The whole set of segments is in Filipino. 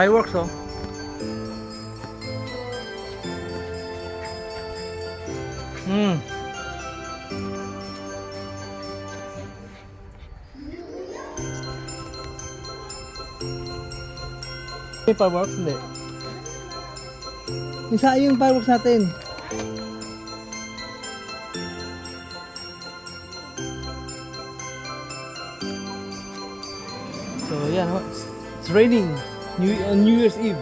Fireworks, oh. May fireworks, hindi. Isa yung fireworks natin. So, yan, oh. It's raining on New Year's Eve.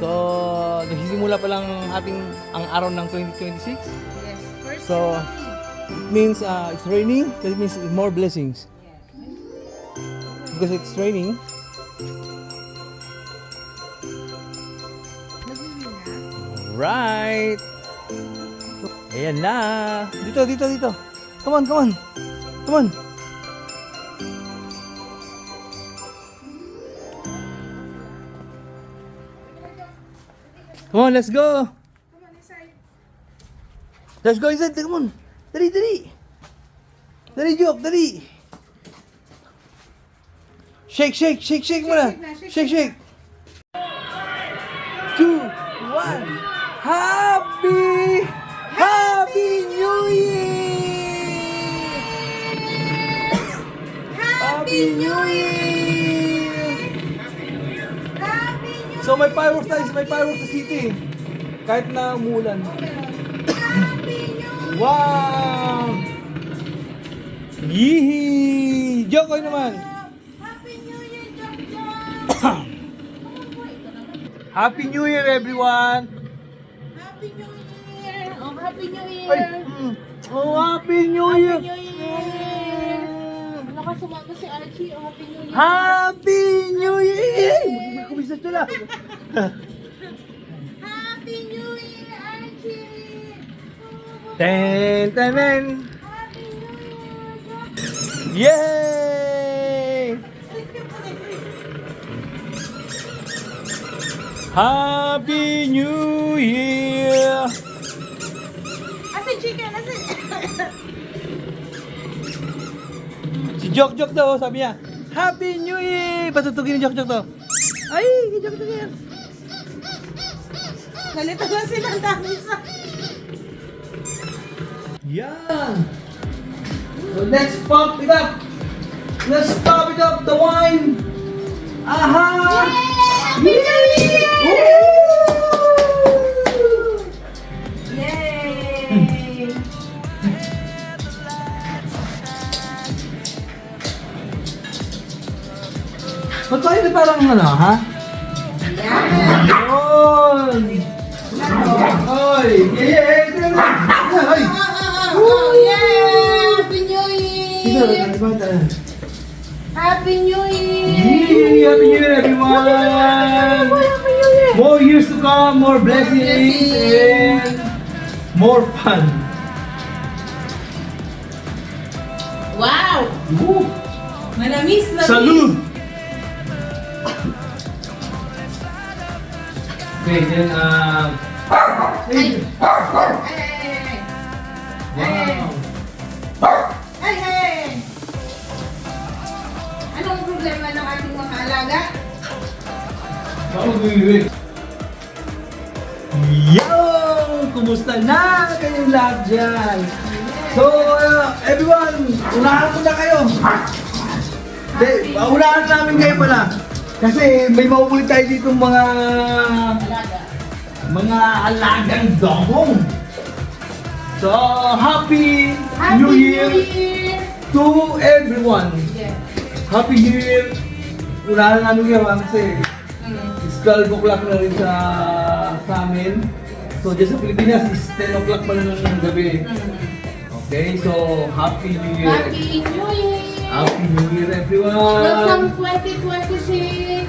So, nagsisimula pa lang ang araw ng 2026. Yes, first So, it means it's raining. That means more blessings. Because it's raining. Right. Ayan na. Dito. Come on. Come on, let's go. Let's go inside. Come on. Dali. Dali, Joke, dali. Shake muna. Shake. 2, 1. Happy New Year! Happy New Year! So may fireworks tayo, sa city. Kahit na umulan. Wow! Yee! Jokoy naman! Happy New Year, Jojo! Happy New Year, everyone! Happy New Year! Oh, Happy New Year! Ay! Oh, Happy New Year! Happy New Year! Nakasumama si Archie. Oh, Happy New Year! Happy New Year! Kumisa sila! Happy New Year, Archie! Ten! Happy New Year, Jojo! Yay! Happy New Year! Asan chicken? Asan? Si Jok daw, sabi niya, Happy New Year! Patutugin ni Jok to. Ay, si Jok yan. Nalito lang sila ang dami sa... Yan! So let's pump it up! Let's pump it up, the wine! Aha! Happy New Year! Yay! Ba't tayo na parang ano, ha? Yeah! Yun! Oy! Yeah! Ay! Oh, yeah! Happy New Year! Happy New Year! Happy New Year, everyone! Happy New Year! More years to come, more blessings, and more fun. Wow! Woo! Manamis na Salud! Okay, then, Ay! wow! Ay! Ay! Anong problema ng ating mga alaga? Yo! Kumusta na kayong lahat dyan? So, everyone, unahan ko na kayo. Unahan namin kayo pala. Kasi may mauulit tayo dito Alaga. mga alagang dogong. So, Happy New Year to everyone. Yeah. Happy New Year. Unahan namin kayo kasi it's 12 o'clock na rin sa amin. So, dyan sa Pilipinas is 10 o'clock pa na ng gabi. Okay, so Happy New Year. Happy New Year! Happy New Year, everyone. Welcome 2026!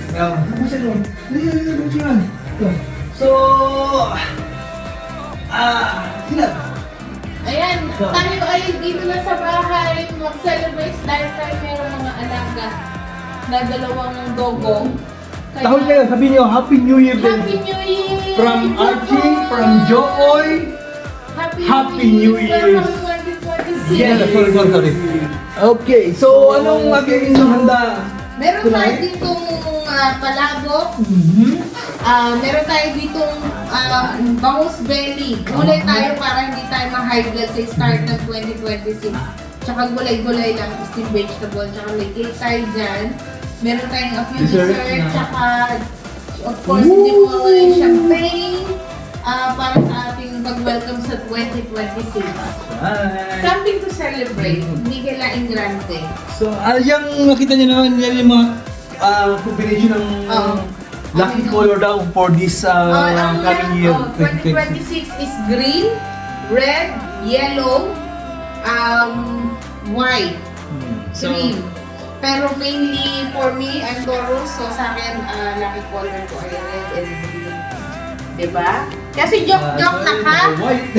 So, sila. Ayan, tayo ay dito na sa bahay, mag-celebrate dahil tayo mayroong mga alaga na dalawang dogong. Tahol kayo, sabihin niyo, Happy New Year din. Happy New Year! From Archie, from Jokoy. Happy New Year! Welcome 2026! Yeah, sorry. Okay, so anong aking handa? Meron tayo Tonight? ditong palabok. Meron tayo ditong bangus belly. Gulay tayo para hindi tayo ma-high blood sa start ng 2026. Tsaka gulay-gulay lang, steamed vegetable. Tsaka may cake tayo dyan. Meron tayong a few Dessert dessert. na. Tsaka, of course, hindi mo mawala yung champagne. Para sa ating pag-welcome sa 2026. Hi! Something to celebrate. Hindi kailangan grande. So, yung nakita niyo naman, yan yung mga combination ng lucky color daw for this coming year. 2026 is green, red, yellow, white, So, green. Pero mainly for me, I'm Taurus, so sa akin, lucky color ko ay red and green. Diba? Kasi joke-joke white.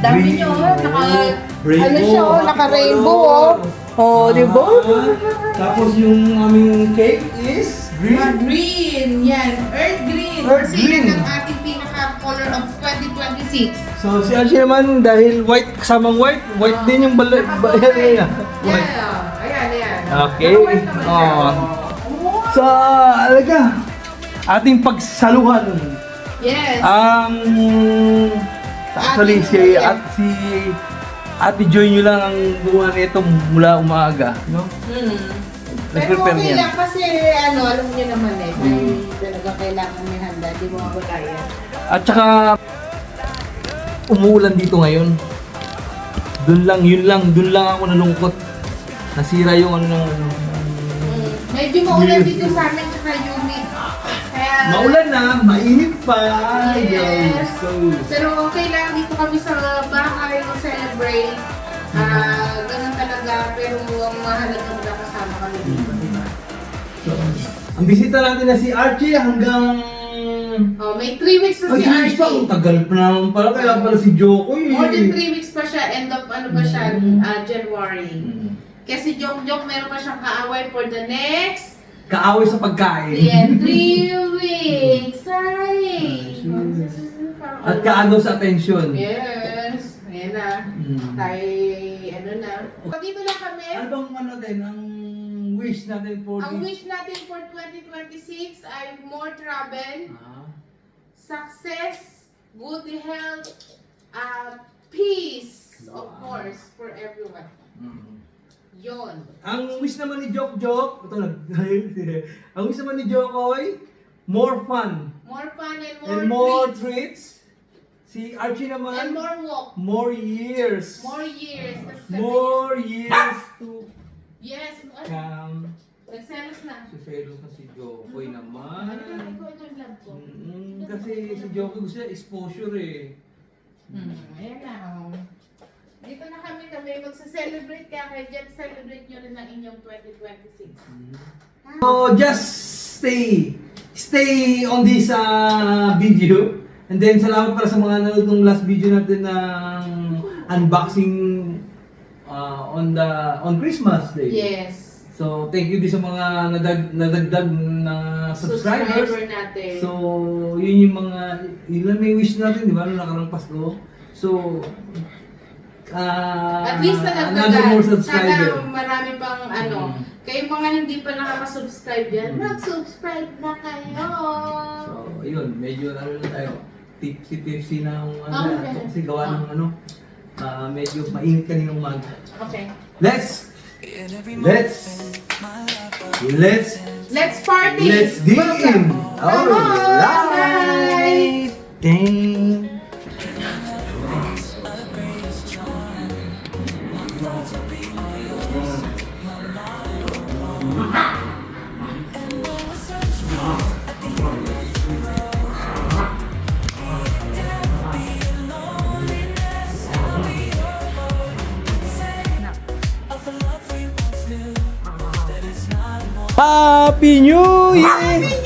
dami nyo, ano siya, naka-rainbow, oh, diba? Tapos yung aming cake is green. Green, yan, earth green. Earth Kasi green. yan ang ating pinaka-color of 2026. So si Archie naman dahil white kasamang white din yung bayan niya. White. Yeah, ayan. Okay. Naka-white naman siya. Oh. So alaga ating pagsaluhan. Yes. Actually si Ate Joy nyo lang ang gumawa nito mula umaga, no? Pero Nag-prepare okay niyan. lang kasi alam niyo naman may talaga kailangan may handa, di mo mabagaya. At saka umuulan dito ngayon. Doon lang ako nalungkot. Nasira yung Medyo maulan dito sa amin tsaka humid. Kaya, maulan na, mainit pa. Yes. So, pero okay lang dito kami sa bahay celebrate. Ganun talaga, pero ang mahalaga na kasama kami dito, diba? so, ang bisita natin na si Archie hanggang Oh, may 3 weeks na si ay, pa, Archie. ang tagal pa naman pala, kaya pala si Joko eh. More than 3 weeks pa siya, end of January. Kaya si Jok meron pa siyang kaaway for the next Kaaway sa pagkain. 3 weeks. Ay! At kaagaw sa atensyon. Yes. Ayan na. Tayo, na. Dito lang kami. Ano bang din, ang wish natin for Ang this? wish natin for 2026 ay more travel, success, good health, peace, of course, for everyone. Yon. Ang wish naman ni Jok, ito ang wish naman ni Jokoy, more fun. More fun And more treats. Si Archie And naman, more walk. more years. More years. More years to Yes. come. Nagselos na. Si Felo na si Jokoy naman. Ito yung love ko. Kasi si Jokoy gusto niya exposure eh. Ayan na. Oh. Dito na kami magsa-celebrate kaya kayo dyan, celebrate nyo rin ang inyong 2026. So just stay on this video. And then salamat para sa mga nanood ng last video natin ng unboxing on Christmas Day. Yes. So thank you din sa mga nadagdag na subscribers. Subscriber natin. So yun yung lang may wish natin, di ba, nung nakarang Pasko. So At least another more subscriber. Sana marami pang kayong mga hindi pa nakaka-subscribe dyan, mag-subscribe na kayo! So, yun, medyo na tayo. Tipsy na ang Okay. kasi gawa ng medyo mainit kaninang umaga. Okay. Let's party! Let's dig in! Come on! Alright! Dang! Happy New Year!